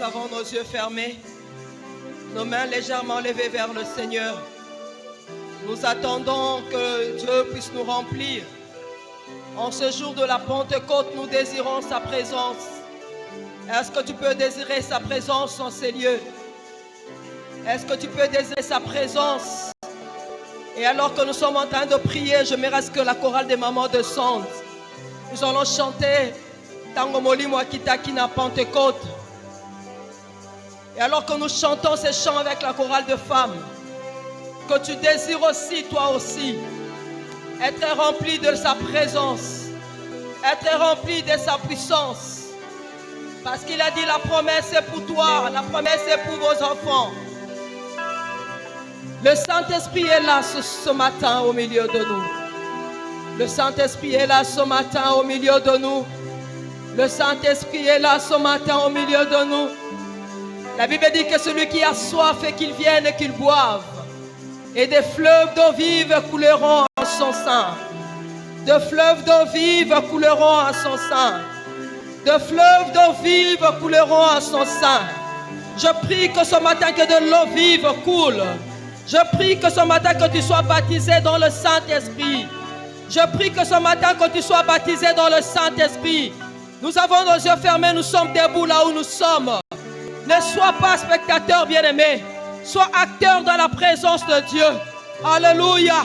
avons nos yeux fermés, nos mains légèrement levées vers le Seigneur. Nous attendons que Dieu puisse nous remplir. En ce jour de la Pentecôte, nous désirons sa présence. Est-ce que tu peux désirer sa présence en ces lieux? Est-ce que tu peux désirer sa présence? Et alors que nous sommes en train de prier, je me reste que la chorale des mamans de Sonde. Nous allons chanter Tango Molimo Akitaki na Pentecôte. Et alors que nous chantons ces chants avec la chorale de femmes, que tu désires aussi, toi aussi, être rempli de sa présence, être rempli de sa puissance. Parce qu'il a dit la promesse est pour toi, la promesse est pour vos enfants. Le Saint-Esprit est là ce matin au milieu de nous. Le Saint-Esprit est là ce matin au milieu de nous. Le Saint-Esprit est là ce matin au milieu de nous. La Bible dit que celui qui a soif et qu'il vienne et qu'il boive. Et des fleuves d'eau vive couleront en son sein. De fleuves d'eau vive couleront en son sein. De fleuves d'eau vive couleront en son sein. Je prie que ce matin que de l'eau vive coule. Je prie que ce matin que tu sois baptisé dans le Saint-Esprit. Je prie que ce matin que tu sois baptisé dans le Saint-Esprit. Nous avons nos yeux fermés, nous sommes debout là où nous sommes. Ne sois pas spectateur bien-aimé. Sois acteur dans la présence de Dieu. Alléluia.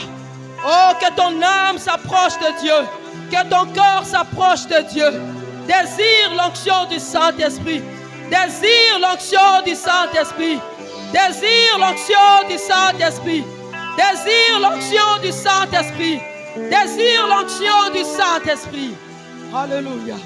Oh, que ton âme s'approche de Dieu. Que ton corps s'approche de Dieu. Désire l'onction du Saint-Esprit. Désire l'onction du Saint-Esprit. Désire l'onction du Saint-Esprit. Désire l'onction du Saint-Esprit. Désire l'onction du Saint-Esprit. Alléluia.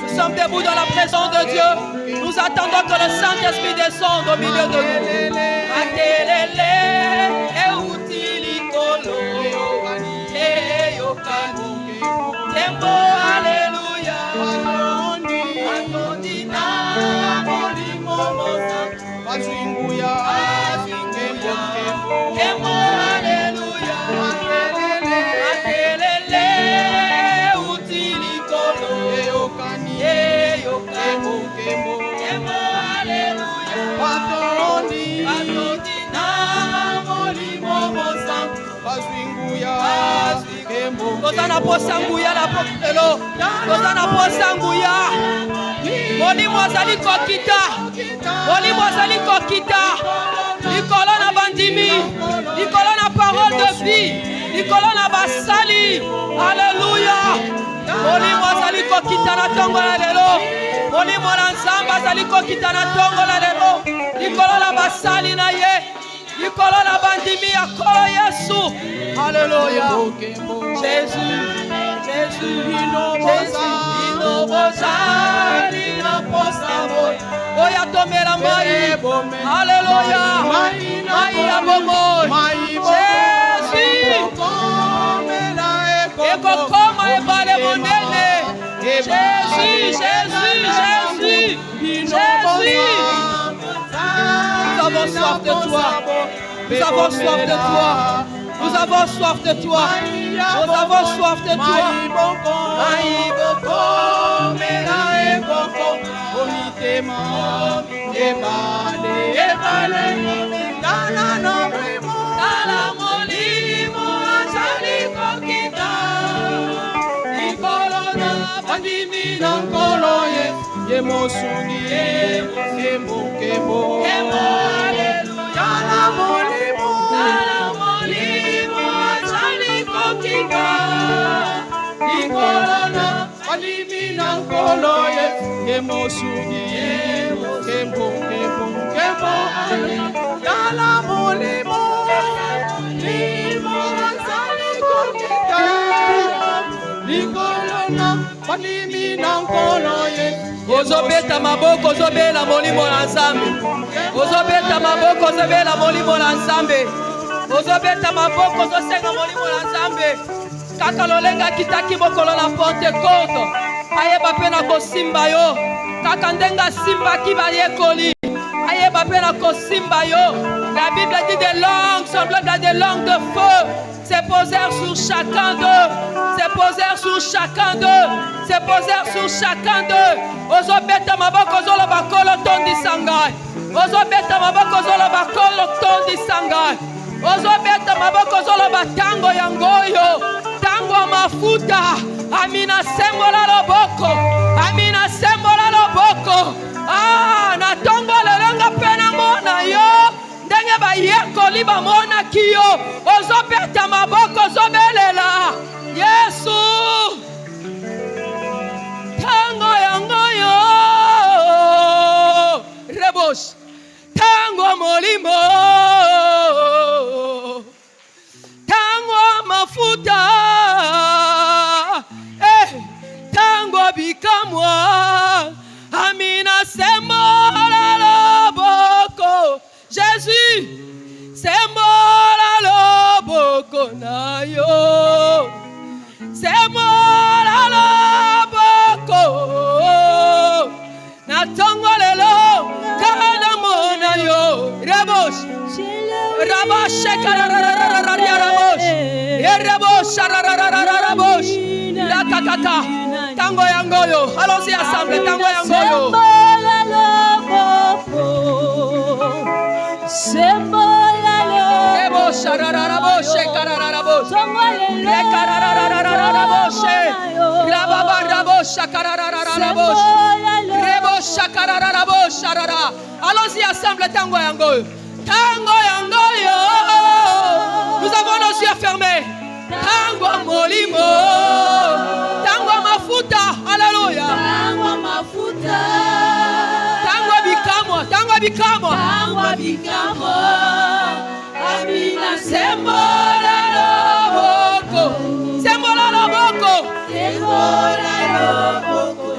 Nous sommes debout dans la présence de Dieu. Nous attendons que le Saint-Esprit descende au milieu de nous. Tozana posanguya la pokelo. Tozana posanguya. Molimo azali kokita. Molimo azali kokita. Likolo na bandimi. Likolo na parole de vie. Likolo na basali. Alléluia. Molimo azali kokita na tongo la lelo. Molimo na nzamba azali kokita na tongo la lelo. Likolo na basali na ye. Likolo na bandimi ya kolo Yesu. Alléluia. Jésus, Jésus, Oya tomera mai. Alléluia. Mai ya bomo. Jésus. Eko koma ebale monene. Jésus, Jésus, Jésus. Jésus. Nous avons soif de toi. Nous avons soif de toi. Nous avons soif de toi. Nous avons soif de toi. na nkolo ye ye mosungi ye kembo kembo haleluya na molimo azali kokinga likolona alimi na nkolo ye ye mosungi ye kembo kembo kembo haleluya na molimo azali kokinga likolona alimi na nkolo ye ozobeta maboko ozobela molimo na Nzambe ozobeta maboko ozobela molimo na Nzambe ozobeta maboko ozosenga molimo na Nzambe kaka lolenga kitaki mokolo na Pentecote ayeba pe na kosimba yo kaka ndenga simbaki bayekoli ayeba pe na kosimba yo. La Bible dit des langues semblables à des langues de feu se posèrent sur chacun d'eux, se posèrent sur chacun d'eux, se posèrent sur chacun d'eux. Ozobeta maboko ozoloba kolo tondi sangai, ozobeta maboko ozoloba kolo tondi sangai, ozobeta maboko ozoloba tango yangoyo, tango mafuta. Amina sembola loboko, amina sembola loboko. Ah, na tongo lelenga pena mona yo, ndenge ba yekoli ba mona kiyo, ozobeta maboko ozobelela. Yesu, tango yangoyo, rebos, tango molimo, tango mafuta. Bikamwa amina semola loboko Jésus semola loboko na yo semola loboko na tongolelo kana mona yo rebos rabash karararararia rabosh rebos sararararabosh la kakaka tango yangoyo, allons-y ensemble, tango yangoyo. Sembola Rebo sharararaboshe karararaboshe. Le karararararaboshe. Grababa rabosha kararararaboshe. Rebo shakarararaboshe sharara. Allons-y ensemble, tango yangoyo. Tango yangoyo. Nous avons nos yeux fermés. Tango molimo. Tango mafuta, haleluya. Tango mafuta. Tango bikamwa, tango bikamwa. Tango bikamwa. Amina sembola loboko. Sembola loboko. Sembola loboko.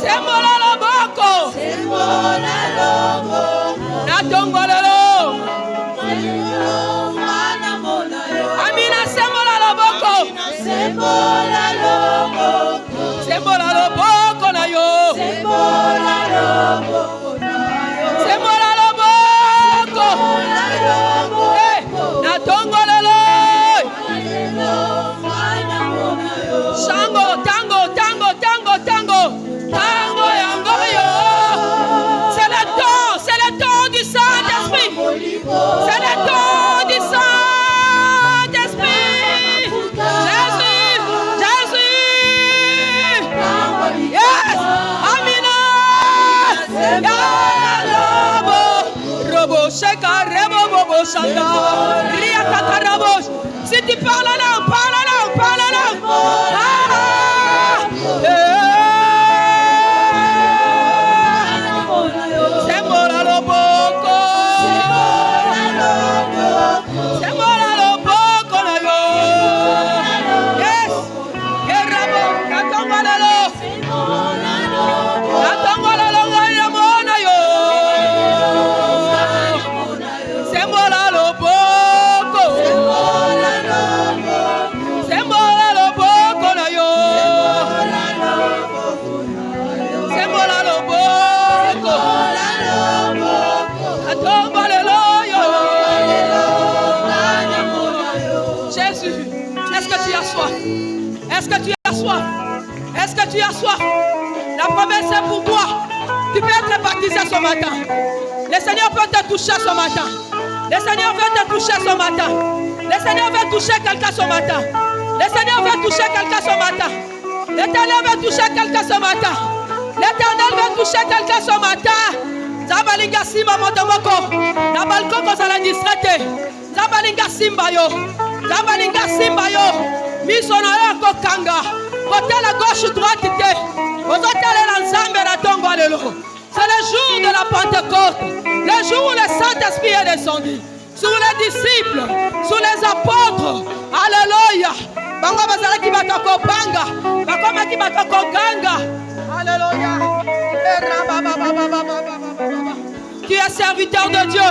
Sembola loboko. Sembola loboko. Na tongolelo. Amina sembola loboko. Sembola loboko. Sembola loboko na yo. Sembola loboko na yo. Sembola loboko. Na tongolelo. Shango, tango, tango, tango, tango. Tango yango yo. C'est le temps du Saint-Esprit. C'est le temps du Saint-Esprit. Jésus, Jésus. Yes, Amina. Yalobo, robo sheka, rebo bobo shanda. Ria kakarabos. Si tu parles là, parle là, parle là. Sembola loboko. Sembola loboko na yo. Yes. Erabo, katongolelo. Katongolelo ngaya mona yo. Sembola loboko. Sembola loboko na yo. Sembola loboko. Katongolelo yo. Jésus, est-ce que tu as soif? Est-ce que tu as soif? Est-ce que tu as soif? La promesse est pour toi. Tu peux être baptisé ce matin. Le Seigneur peut te toucher ce matin. Le Seigneur veut te toucher ce matin. Le Seigneur veut toucher quelqu'un ce matin. Le Seigneur veut toucher quelqu'un ce matin. L'éternel va toucher quelqu'un ce matin. L'éternel va toucher quelqu'un ce matin. Zabalinga simba motomoko. Na balcon kozala distraite. Zabalinga simba yo. Zabalinga simba yo. Misono yo kokanga. Côté la gauche droite te. Ozotele la nzambe na tongo lelo. C'est le jour de la Pentecôte. Le jour où le Saint-Esprit est descendu. Sur les disciples, sur les apôtres. Alléluia. Bango bazala ki batako banga. Bakoma ki batako ganga. Alléluia. Tu es serviteur de Dieu.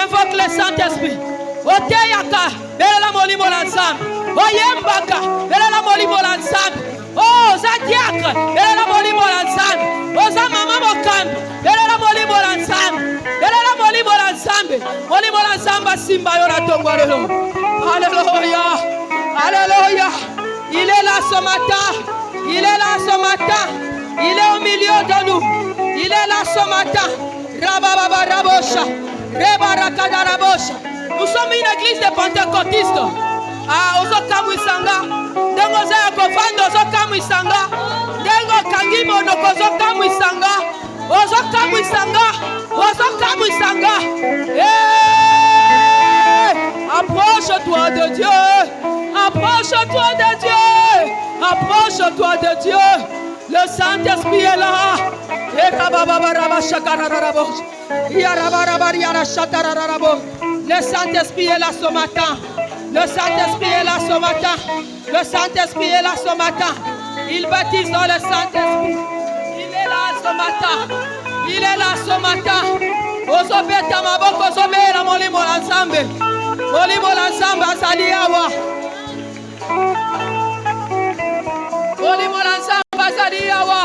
Invoque le Saint-Esprit. Oteyaka, belela molimo la nzambe. Oyembaka, belela molimo la nzambe. Oh, Zadiacre, belela molimo la nzambe. Oza mama mokambi, belela molimo la nzambe. Belela molimo la nzambe. Molimo la nzambe simba yo na tongo lelo. Alléluia. Alléluia. Il est là ce matin. Il est là ce matin. Il est au milieu de nous. Il est là ce matin. Rababa Rabosha. Rebarakada Rabosha. Nous sommes une église de pentecôtistes. Ah, Ozokamu Isanga. Dengo Zaya Kofando Ozokamu Isanga. Dengo Kangimo Nokozokamu Isanga. Ozokamu Isanga. Ozokamu Isanga. Approche-toi de Dieu. Approche-toi de Dieu. Approche-toi de Dieu. Le Saint-Esprit est là. Le Saint-Esprit est là ce matin. Le Saint-Esprit est là ce matin. Le Saint-Esprit est là ce matin. Il baptise dans le Saint-Esprit. Il est là ce matin. Il est là ce matin. Ozobeta maboko ozobela molimo la nzambe. Molimo la nzambe azali awa. Molimo la nzambe azali awa.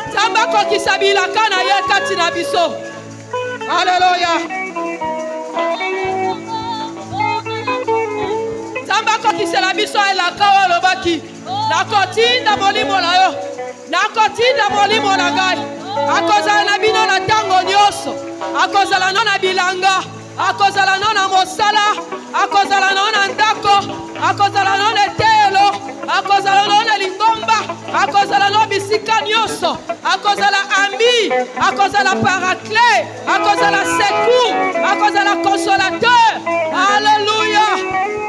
Nzambe akokisa bilaka na ye kati na biso. Alléluia. Nzambe akokisela biso elaka oyo alobaki. Nakotinda molimo na yo. Nakotinda molimo na ngai. Akozala na bino na ntango nyonso. Akozala no na bilanga. Akozala no na mosala. Akozala no na ndako. Akozala no na etelo. Akozala no na lingomba. Akozala no bisika nyonso. Akozala ami. Akozala paraclet. Akozala secours. Akozala consolateur. Alléluia.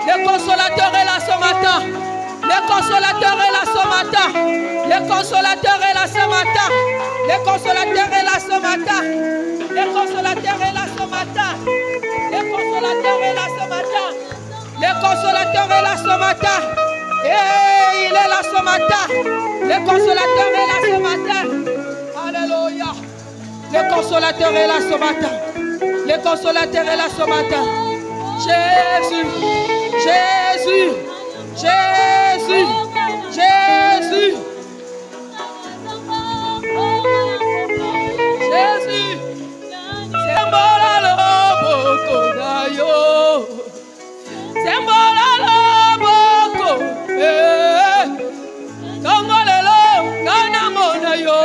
Le consolateur est là ce matin. Le consolateur est là ce matin. Le consolateur est là ce matin. Le consolateur est là ce matin. Le consolateur est là ce matin. Le consolateur est là ce matin. Le consolateur est là ce matin. Et il est là ce matin. Le consolateur est là ce matin. Alléluia. Le consolateur est là ce matin. Le consolateur est là ce matin. Jésus. Jésus. Jésus. Jésus. Jésus. Sembola loboko na yo. Sembola loboko. Tongolelo kana mona yo.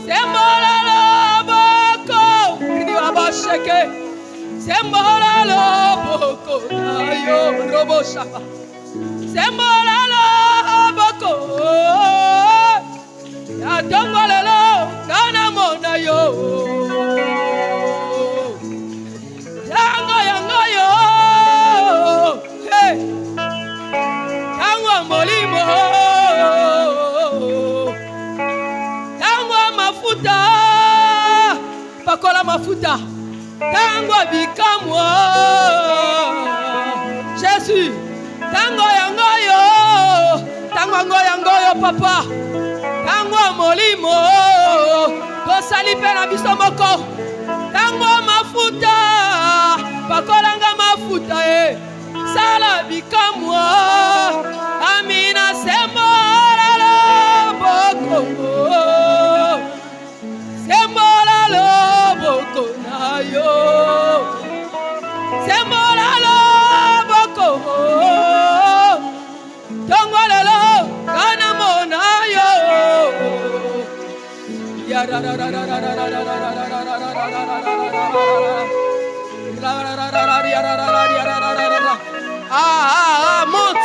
Sembola loboko. Ridiwa basheke. Sembola loboko na yo. Robo shaba. Sembola loboko. Ya tongolelo kana mona yo. Yango yango yo. Hey. Yango molimo. Yango mafuta. Pakola mafuta. Yango bikamwa. Jésus. Yango yango yo. Yango yango yo papa. Tango molimo tosali pe na biso moko. Tango mafuta pakolanga mafuta sala bikamwa. Amina sembola loboko. Sembola loboko na yo. Sembola loboko. Tango lelo kana mona yo.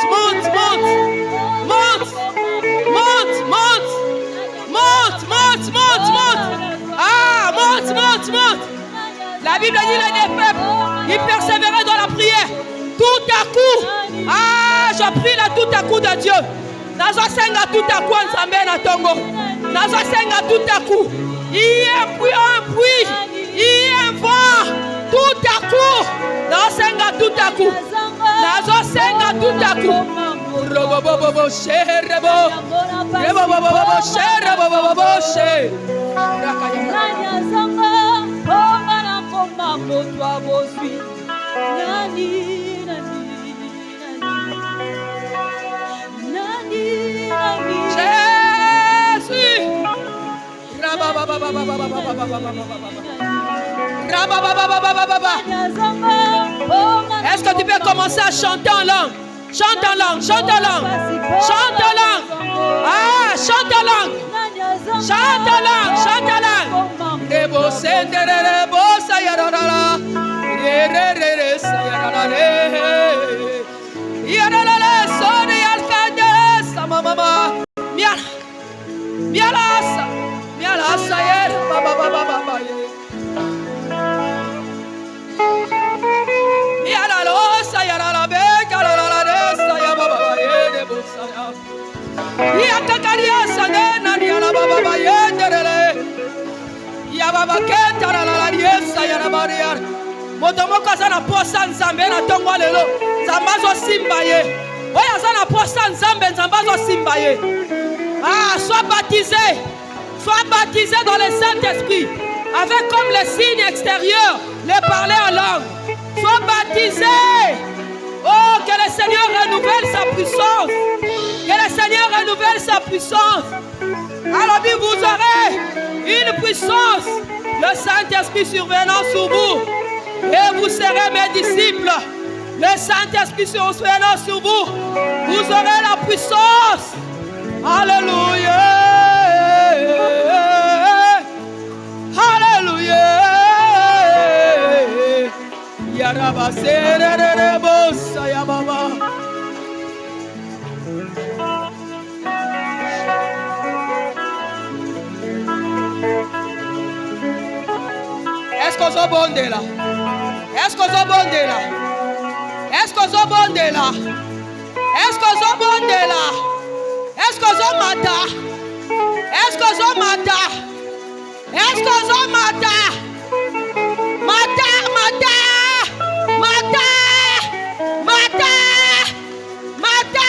Monte. La Bible dit les peuples, ils persévéraient dans la prière. Tout à coup, je prie là tout à coup de Dieu. Nazo senga tout à coup ensemble na tongo. Nazo senga tout à coup. Il y a un puits, il y a un vent. Tout à coup, nazo senga tout à coup. Nazo senga tout à coup. Robo bobo sherebo. Robo bobo sherebo bobo she. Nanya zanga, pomba na pomba moto aboswi. Nani. Est-ce que tu peux commencer à chanter en langue? Chante en langue, chante en langue, chante en langue. Chante en langue, chante en langue, chante en langue. Moto moko aza na posa nzambe na tongo lelo nzambe azosimba ye oyo aza na posa nzambe nzambe azosimba ye. Sois baptisé dans le Saint-Esprit avec comme le signe extérieur le parler en langue. Sois baptisé. Oh, que le Seigneur renouvelle sa puissance. Que le Seigneur renouvelle sa puissance. Alors vous aurez une puissance, le Saint-Esprit survenant sur vous. Et vous serez mes disciples. Le Saint-Esprit survenant sur vous. Vous aurez la puissance. Alléluia. Alléluia. Yarabasere bossa ya baba. Est-ce qu'on s'en bonde là? Est-ce qu'on s'en bonde là? Est-ce qu'on s'en bonde là? Est-ce qu'on s'en bonde là? Est-ce qu'on s'en mata? Est-ce qu'on s'en mata? Est-ce qu'on s'en mata? Mata, mata, mata, mata, mata.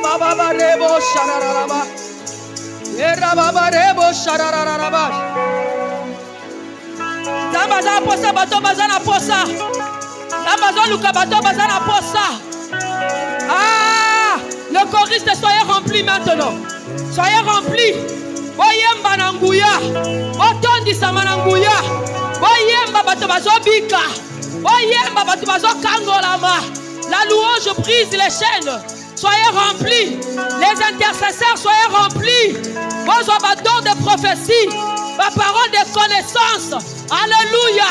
Rababarebo sharararaba. Rababarebo sharararaba. Zambaza posa bato bazana posa. Zambaza luka bato bazana posa. Le choriste, soyez remplis maintenant. Soyez remplis. Boyemba nanguya. Botondi samananguya. Boyemba bato bazobika. Boyemba bato bazokangolama. La louange brise les chaînes. Soyez remplis. Les intercesseurs, soyez remplis. Vos abattoirs de prophétie. Ma parole de connaissance. Alléluia.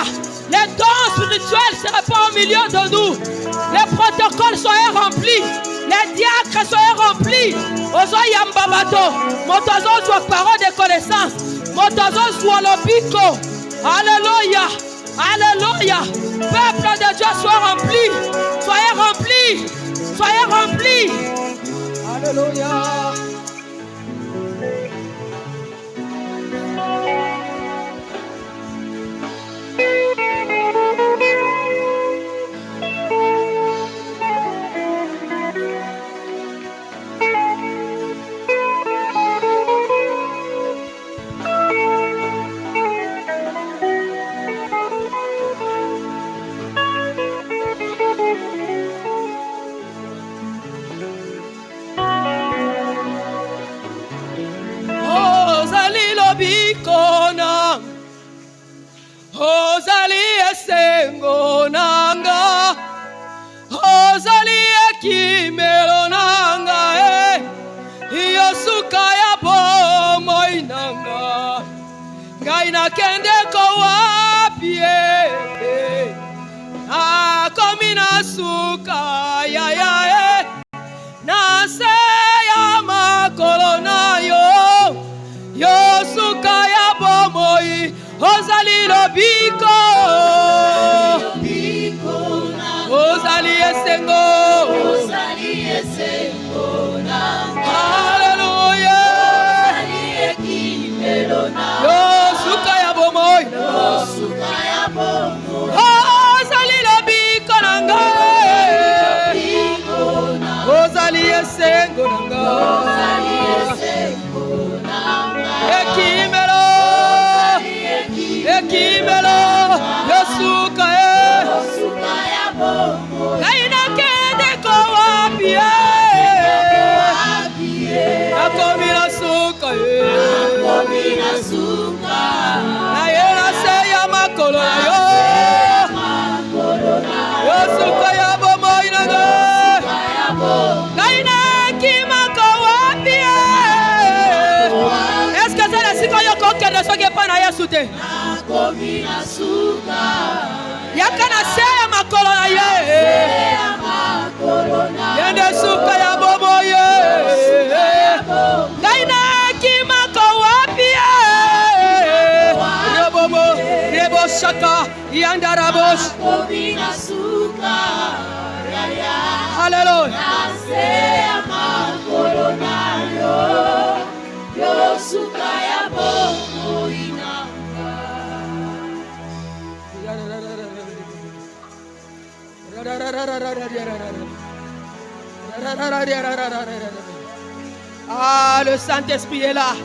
Les dons spirituels se répandent au milieu de nous. Les protocoles, soyez remplis. Les diacres, soyez remplis. Ozoyamba bato. Motozo soit parole de connaissance. Motozo soit l'obico. Alléluia. Alléluia. Peuple de Dieu, soyez remplis. Soyez remplis. Soyez remplis. Alléluia. Gaina kende ko wapie. Komina suka ya ya na se ya makolo na yo suka ya bomoi ozali lobiko ozali esengo na haleluya yo suka ya bomoi ozali lobiko nanga ozali esengo nanga ekimelo yosuka ya bomo kaina kende ko wapie akomina suka na yela se ya makolo na yo yosuka ya bomo inanga kaina kimako wapie. Est-ce que c'est la siko yoko kende soge pana yesu te yakana se ya makolo na ye yende suka ya bomo ye kaina kimako wapie rebomo rebo shaka yandarabos hallelujah Ah, le Saint-Esprit est là.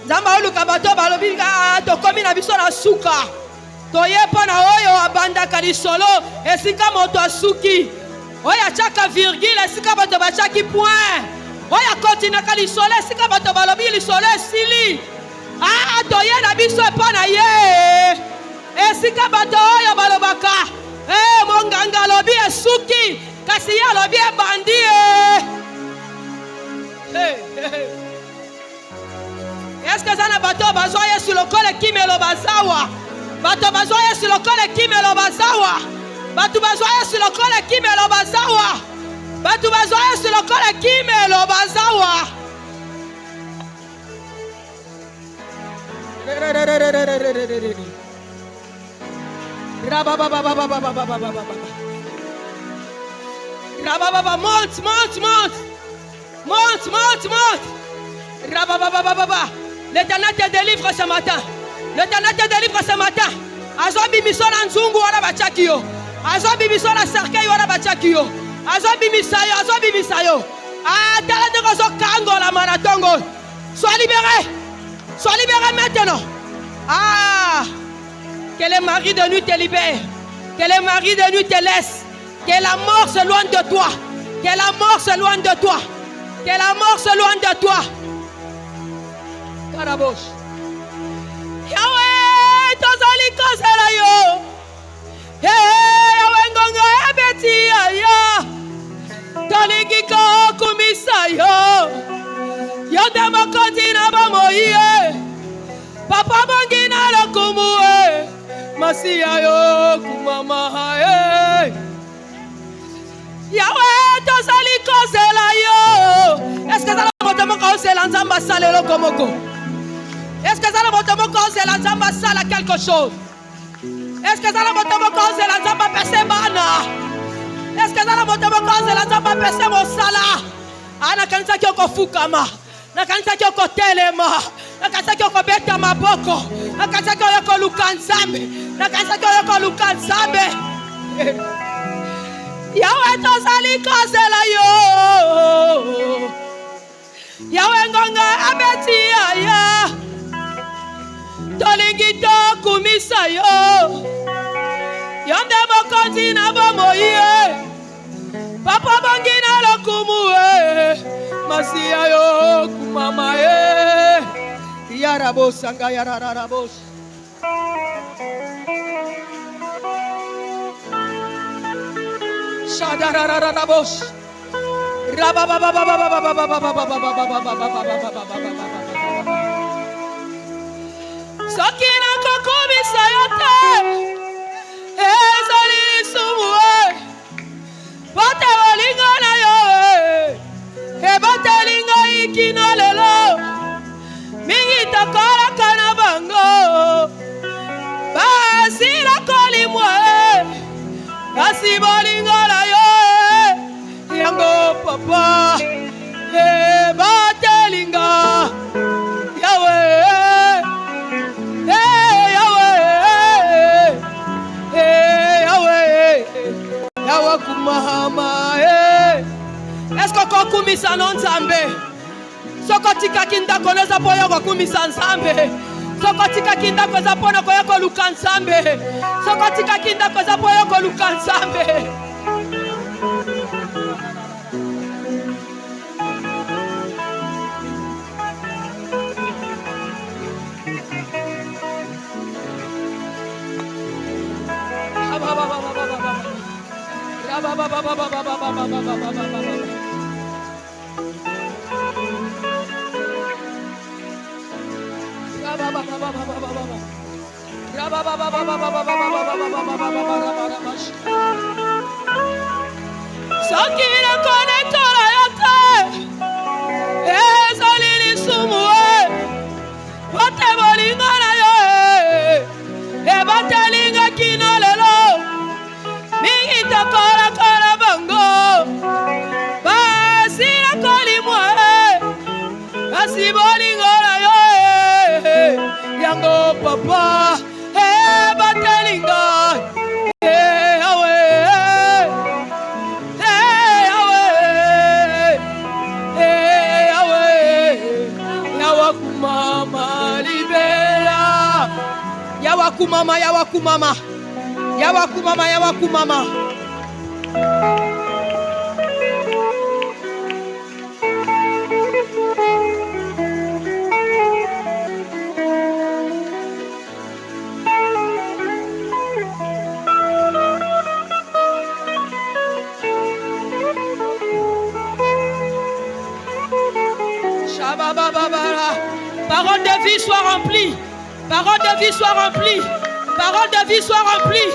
Zamba oluka bato balobika tokomi na biso na suka. Toyepa na oyo abandaka lisolo esika moto asuki. Oya chaka virgule esika bato bachaki point. Oya kontinaka lisolo esika bato balobi lisolo esili. Ah, toye na biso epa na ye. Esika bato oyo balobaka. Monganga lobi esuki kasi ya lobi ebandi. Est-ce que ça n'a pas de besoin sur le col qui me le bazawa? Bato besoin sur le col qui me le bazawa. Bato besoin sur le col qui me le bazawa. Bato besoin sur le col qui me le bazawa. Monte. L'Éternel te délivre ce matin. L'Éternel te délivre ce matin. Azobi misola nzungu wana bachakio. Azobi misola cercueil wana bachakio. Azobi misayo. Ah, tala de rozo kango la maratongo. Sois libéré maintenant. Ah, que le mari de nuit te libère. Que le mari de nuit te laisse. Que la mort s'éloigne de toi. Que la mort s'éloigne de toi. Que la mort s'éloigne de toi. Karabosh. Yahweh, tozali kozela yo. Yahweh ngongo ebeti yo. Tolingi ko kumisa yo. Yonde mokonzi na bamoye. Papa bongina lokumue. Masiya yo kumama hae. Yahweh, tozali kozela yo. Est-ce que ça va botomo kozela nzamba salelo komoko? Est-ce que ça va botomo kozela nzamba sala quelque chose? Est-ce que ça va botomo kozela nzamba pese bana? Est-ce que ça va botomo kozela nzamba pese mosala? Ana kanisa kyoko fukama. Na kanisa kyoko telema. Na kanisa kyoko beta maboko. Na kanisa kyoko lukanzambe. Na kanisa kyoko lukanzambe. Yahweh tozali kozela yo. Yahweh ngonga abeti ya. Tolingi to kumisa yo. Yonde mokonzi na bomoye. Papa bongina lokumue. Masiya yo kumama e. Yarabos sanga yararabos. Shadarararabos. soki nakokumisa yo te ezali lisumu bote bolingo na yo ebateli ngai kino lelo mingi tokolaka na bango basila kolimwa kasi bolingo na yo yango papa ebatelinga yawe yawe kumahama est-ce que kokumisa no nzambe soko tikaki ndako eza mpo ya kokumisa nzambe soko tikaki ndako eza mpo na koya koluka nzambe soko tikaki ndako eza mpo ya koluka nzambe. Soki nakonetola yo te ezali lisumu bote bolingo na yo ebatelinga kino lelo mingi tokolaka na bango basila kolimwa kasi bolingo na yo yango papa ebatelinga Yawakumama. Parole de vie soit remplie. Parole de vie soit remplie. Parole de vie soit remplie.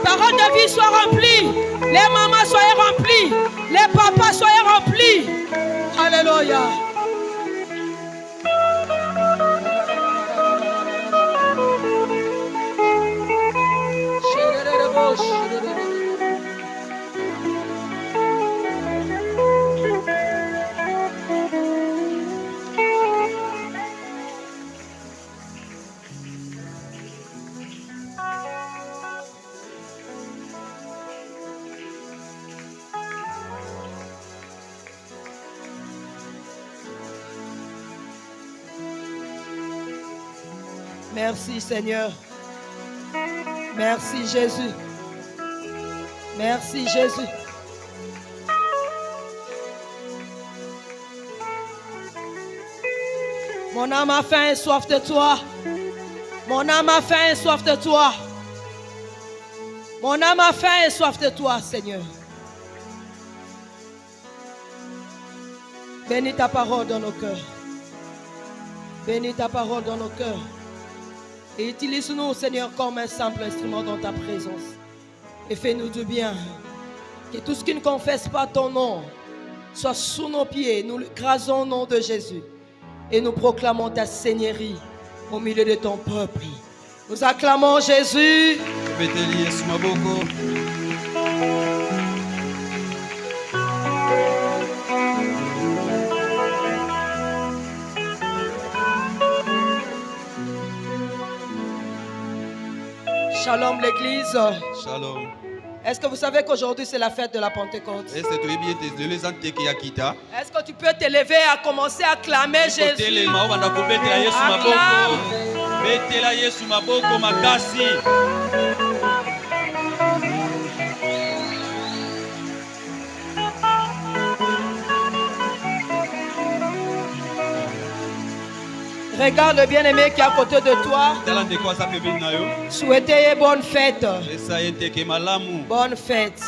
Parole de vie soit remplie. Les mamans soyez remplies. Les papas soyez remplis. Alléluia. Merci Seigneur. Merci Jésus. Merci Jésus. Mon âme a faim et soif de toi. Mon âme a faim et soif de toi. Mon âme a faim et soif de toi, Seigneur. Bénis ta parole dans nos cœurs. Bénis ta parole dans nos cœurs. Et utilise-nous, Seigneur, comme un simple instrument dans ta présence. Et fais-nous du bien. Que tout ce qui ne confesse pas ton nom soit sous nos pieds. Nous l'écrasons au nom de Jésus. Et nous proclamons ta seigneurie au milieu de ton peuple. Nous acclamons Jésus. Shalom l'église. Shalom. Est-ce que vous savez qu'aujourd'hui c'est la fête de la Pentecôte? Est-ce que tu peux te lever à commencer à acclamer Jésus? Regarde le bien-aimé qui est à côté de toi. Souhaitez bonne fête. Bonne fête.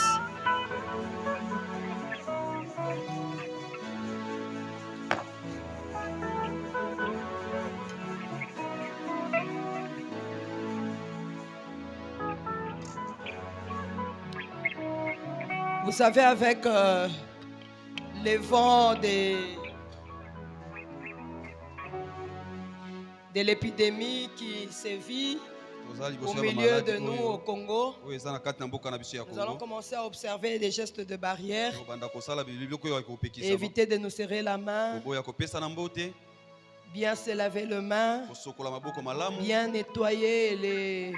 Vous savez, avec les vents de l'épidémie qui sévit au milieu de nous au Congo, nous allons commencer à observer des gestes de barrière et éviter de nous serrer la main, bien se laver les mains, bien nettoyer les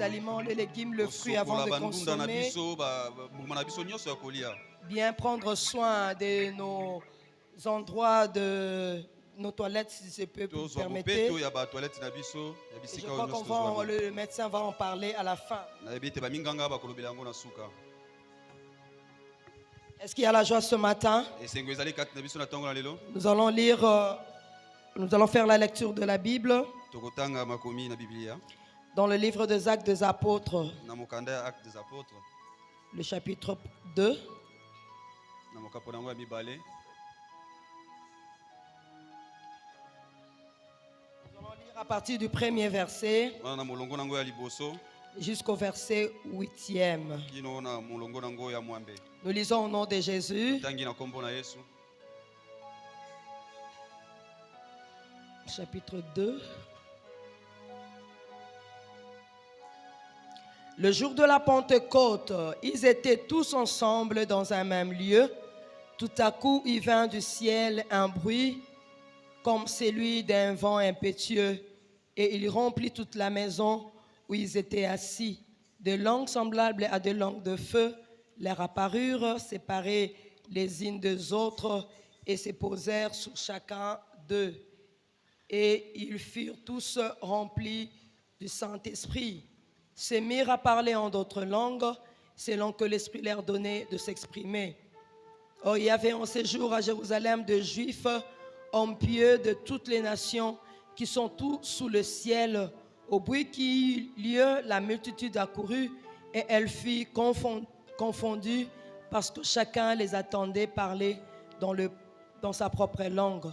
aliments, les légumes, le fruit avant de consommer, bien prendre soin de nos endroits de nos toilettes si c'est peu vous permettez. Et je crois qu'on le médecin va en parler à la fin. Est-ce qu'il y a la joie ce matin? Nous allons lire, nous allons faire la lecture de la Bible dans le livre des Actes des Apôtres, le chapitre 2. À partir du premier verset jusqu'au verset 8e. Nous lisons au nom de Jésus. Chapitre 2. Le jour de la Pentecôte, ils étaient tous ensemble dans un même lieu. Tout à coup, il vint du ciel un bruit comme celui d'un vent impétueux, et il remplit toute la maison où ils étaient assis. Des langues semblables à des langues de feu leur apparurent, séparées les unes des autres, et se posèrent sur chacun d'eux. Et ils furent tous remplis du Saint-Esprit, se mirent à parler en d'autres langues, selon que l'Esprit leur donnait de s'exprimer. Or, il y avait en séjour à Jérusalem de Juifs, hommes pieux de toutes les nations, qui sont tous sous le ciel. Au bruit qui eut lieu, la multitude accourut, et elle fut confondue, parce que chacun les attendait parler dans sa propre langue.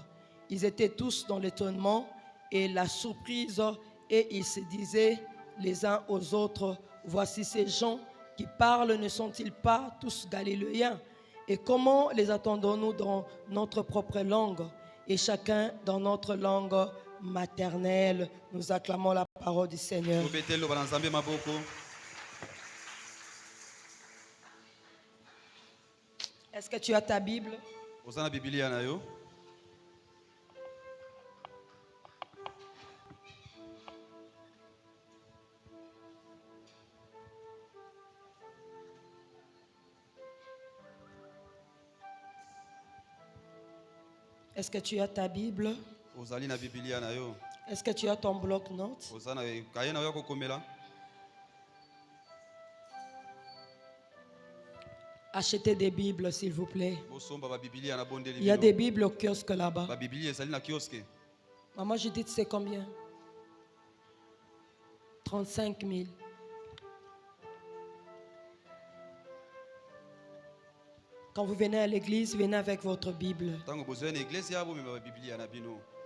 Ils étaient tous dans l'étonnement et la surprise, et ils se disaient les uns aux autres: voici ces gens qui parlent, ne sont-ils pas tous galiléens? Et comment les attendons-nous dans notre propre langue? Et chacun dans notre langue maternelle. Nous acclamons la parole du Seigneur. Est-ce que tu as ta Bible? Est-ce que tu as ta Bible? Est-ce que tu as ton bloc-notes? Achetez des Bibles, s'il vous plaît. Il y a des Bibles au kiosque là-bas. Maman Judith, c'est combien? 35 000. Quand vous venez à l'église, venez avec votre Bible.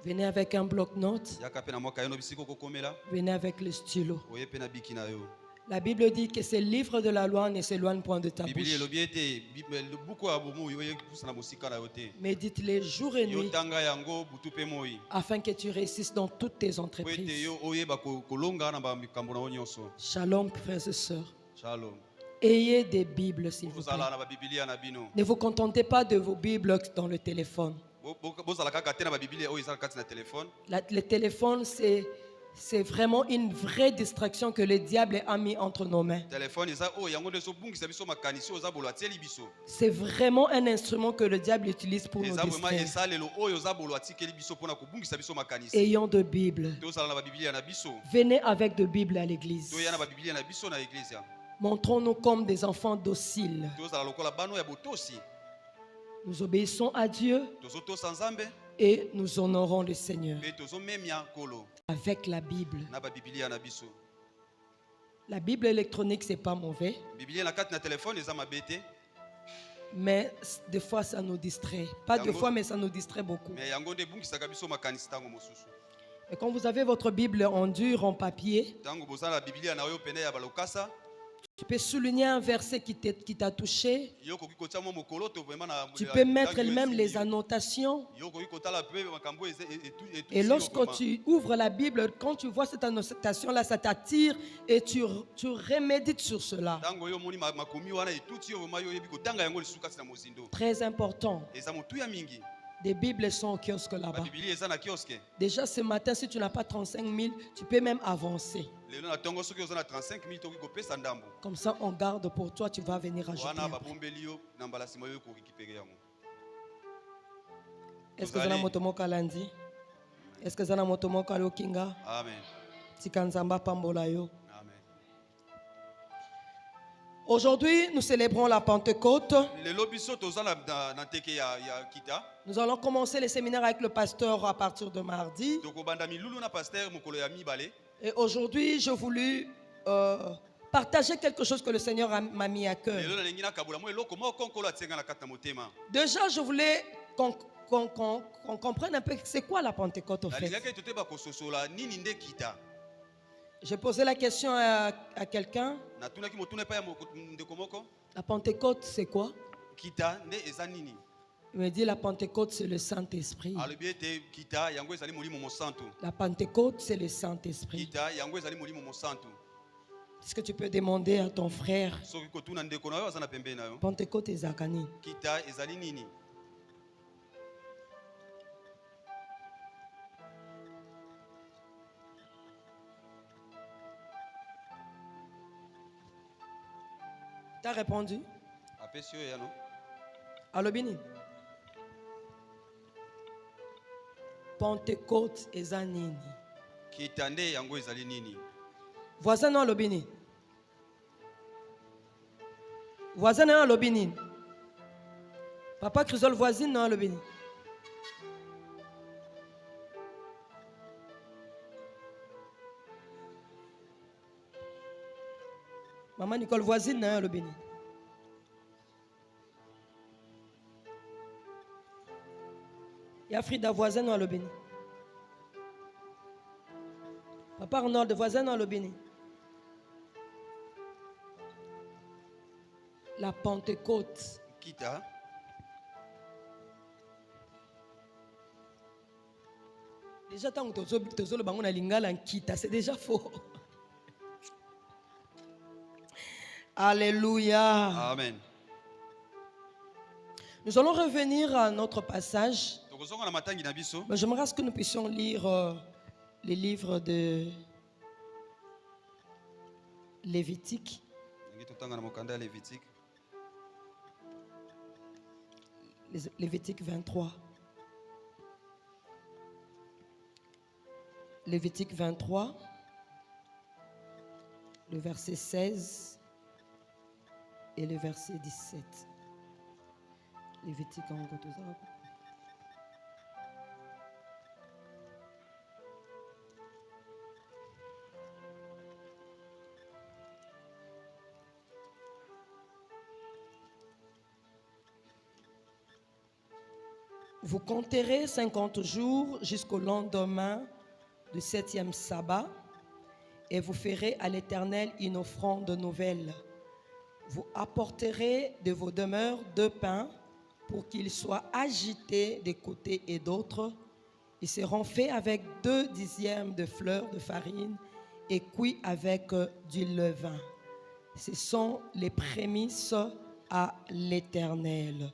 Venez avec un bloc-notes. Venez avec le stylo. La Bible dit que ces livres de la loi ne s'éloignent point de ta bouche. Médite-les jour et nuit afin que tu réussisses dans toutes tes entreprises. Shalom, frères et sœurs. Shalom. Ayez des Bibles, s'il vous plaît. Ne vous contentez pas de vos Bibles dans le téléphone. Le téléphone, c'est vraiment une vraie distraction que le diable a mis entre nos mains. C'est vraiment un instrument que le diable utilise pour nous distraire. Ayons de Bibles. Venez avec de Bibles à l'église. Montrons-nous comme des enfants dociles. Nous obéissons à Dieu et nous honorons le Seigneur avec la Bible. La Bible électronique, c'est pas mauvais, mais des fois ça nous distrait. Pas deux fois, mais ça nous distrait beaucoup. Et quand vous avez votre Bible en dur, en papier, Tu peux souligner un verset qui t'a touché. Tu peux mettre même les annotations. Et lorsque tu ouvres la Bible, quand tu vois cette annotation-là, ça t'attire et tu remédites sur cela. Très important. Des Bibles sont au kiosque là-bas. Déjà ce matin, si tu n'as pas 35 000, tu peux même avancer. Comme ça, on garde pour toi, tu vas venir ajouter après. Est-ce que Zana Motomoka lundi? Est-ce que Zana Motomoka Lokinga? Amen. Tikanzamba Pambola yo. Aujourd'hui, nous célébrons la Pentecôte. Nous allons commencer les séminaires avec le pasteur à partir de mardi. Et aujourd'hui, j'ai voulu partager quelque chose que le Seigneur m'a mis à cœur. Déjà, je voulais qu'on comprenne un peu c'est quoi la Pentecôte au fait. J'ai posé la question à quelqu'un. La Pentecôte, c'est quoi? Il me dit la Pentecôte, c'est le Saint-Esprit. La Pentecôte, c'est le Saint-Esprit. Est-ce que tu peux demander à ton frère? Pentecôte est Zakani. T'as répondu? Allo Bini. Pentecôte ezanini. Voisin non Lobini. Voisin non Lobini. Papa Crisol voisine non Lobini. Maman Nicole voisine non Lobini. Frida voisin non Lobini. Papa Arnold voisin non Lobini. La Pentecôte. Kita. Déjà tant que tu le bango na lingala kita, c'est déjà faux. Alléluia. Amen. Nous allons revenir à notre passage. Mais j'aimerais que nous puissions lire les livres de Lévitique. Lévitique 23. Lévitique 23, le verset 16 et le verset 17. Lévitique en Gotozara. Vous compterez 50 jours jusqu'au lendemain du 7e sabbat et vous ferez à l'Éternel une offrande nouvelle. Vous apporterez de vos demeures 2 pains pour qu'ils soient agités de côté et d'autre. Ils seront faits avec 2 dixièmes de fleur de farine et cuits avec du levain. Ce sont les prémices à l'Éternel.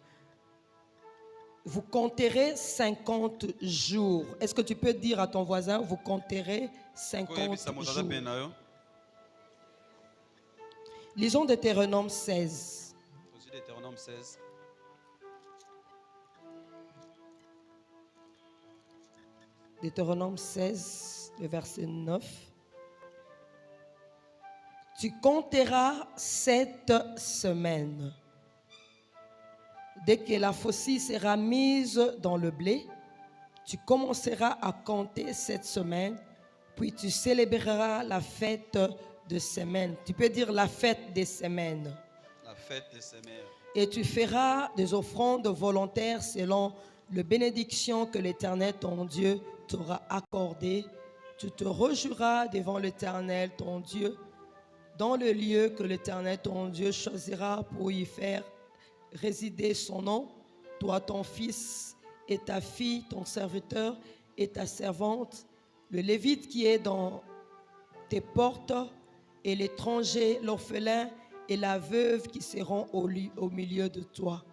Vous compterez 50 jours. Est-ce que tu peux dire à ton voisin, vous compterez 50 jours. Lisons Deutéronome 16. Deutéronome 16. Deutéronome 16, le verset 9. Tu compteras 7 semaines. Dès que la faucille sera mise dans le blé, tu commenceras à compter 7 semaines, puis tu célébreras la fête de semaine. Tu peux dire la fête des semaines. La fête des semaines. Et tu feras des offrandes volontaires selon la bénédiction que l'Éternel, ton Dieu, t'aura accordée. Tu te rejureras devant l'Éternel, ton Dieu, dans le lieu que l'Éternel ton Dieu choisira pour y faire résider son nom, toi, ton fils et ta fille, ton serviteur et ta servante, le Lévite qui est dans tes portes, et l'étranger, l'orphelin et la veuve qui seront au milieu de toi.